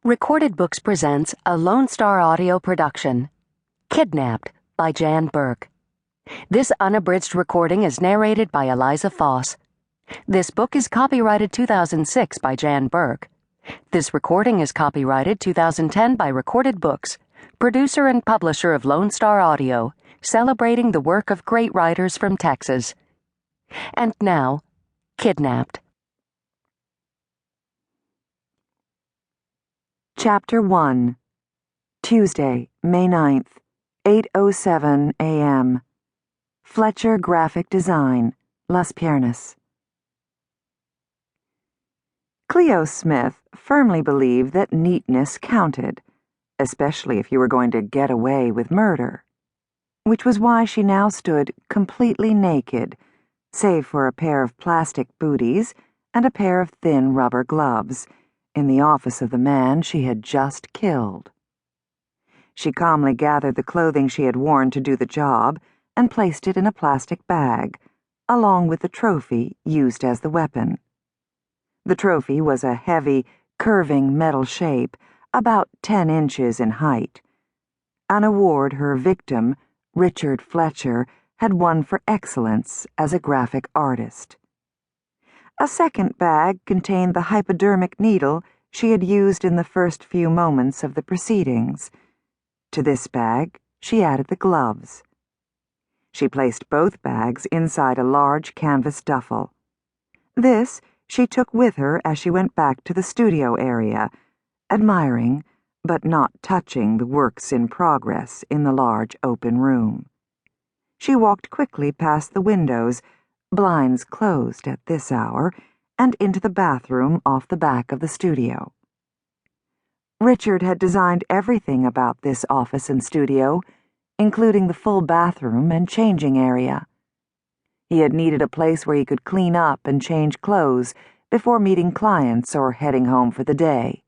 Recorded Books presents a Lone Star audio production, Kidnapped by Jan Burke. This unabridged recording is narrated by Eliza Foss. This book is copyrighted 2006 by Jan Burke. This recording is copyrighted 2010 by Recorded Books, producer and publisher of Lone Star Audio, celebrating the work of great writers from Texas. And now, Kidnapped. Chapter 1. Tuesday, May 9th, 8:07 a.m. Fletcher Graphic Design, Las Piernas. Cleo Smith firmly believed that neatness counted, especially if you were going to get away with murder, which was why she now stood completely naked, save for a pair of plastic booties and a pair of thin rubber gloves, in the office of the man she had just killed. She calmly gathered the clothing she had worn to do the job and placed it in a plastic bag, along with the trophy used as the weapon. The trophy was a heavy, curving metal shape, about 10 inches in height, an award her victim, Richard Fletcher, had won for excellence as a graphic artist. A second bag contained the hypodermic needle she had used in the first few moments of the proceedings. To this bag, she added the gloves. She placed both bags inside a large canvas duffel. This she took with her as she went back to the studio area, admiring, but not touching the works in progress in the large open room. She walked quickly past the windows, blinds closed at this hour, and into the bathroom off the back of the studio. Richard had designed everything about this office and studio, including the full bathroom and changing area. He had needed a place where he could clean up and change clothes before meeting clients or heading home for the day.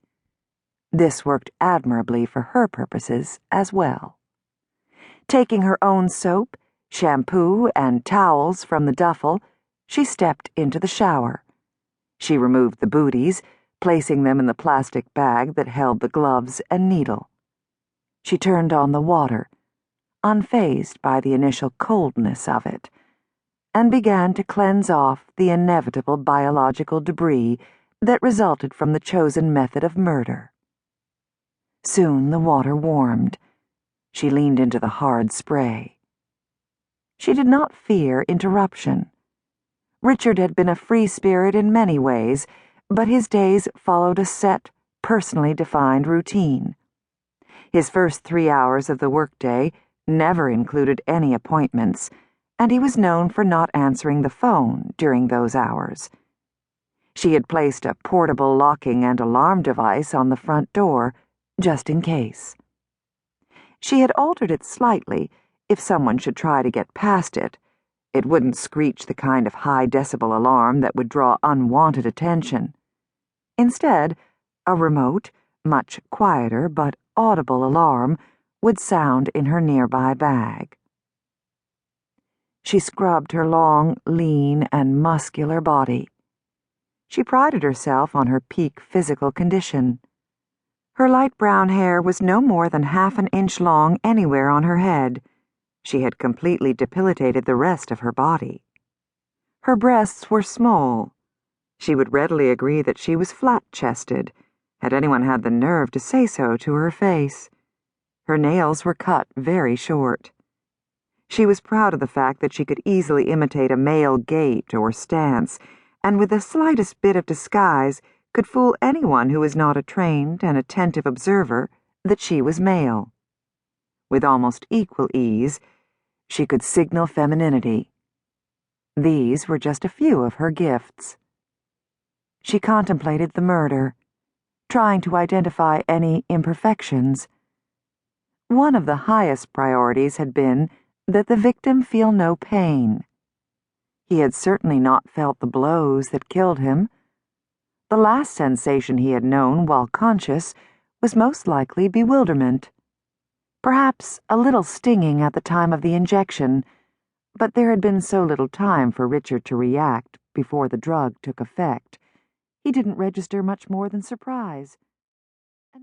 This worked admirably for her purposes as well. Taking her own soap, shampoo, and towels from the duffel, she stepped into the shower. She removed the booties, placing them in the plastic bag that held the gloves and needle. She turned on the water, unfazed by the initial coldness of it, and began to cleanse off the inevitable biological debris that resulted from the chosen method of murder. Soon the water warmed. She leaned into the hard spray. She did not fear interruption. Richard had been a free spirit in many ways, but his days followed a set, personally defined routine. His first 3 hours of the workday never included any appointments, and he was known for not answering the phone during those hours. She had placed a portable locking and alarm device on the front door, just in case. She had altered it slightly if someone should try to get past it. It wouldn't screech the kind of high-decibel alarm that would draw unwanted attention. Instead, a remote, much quieter but audible alarm would sound in her nearby bag. She scrubbed her long, lean, and muscular body. She prided herself on her peak physical condition. Her light brown hair was no more than half an inch long anywhere on her head. She had completely debilitated the rest of her body. Her breasts were small. She would readily agree that she was flat-chested, had anyone had the nerve to say so to her face. Her nails were cut very short. She was proud of the fact that she could easily imitate a male gait or stance, and with the slightest bit of disguise could fool anyone who was not a trained and attentive observer that she was male. With almost equal ease, she could signal femininity. These were just a few of her gifts. She contemplated the murder, trying to identify any imperfections. One of the highest priorities had been that the victim feel no pain. He had certainly not felt the blows that killed him. The last sensation he had known while conscious was most likely bewilderment. Perhaps a little stinging at the time of the injection, but there had been so little time for Richard to react before the drug took effect. He didn't register much more than surprise.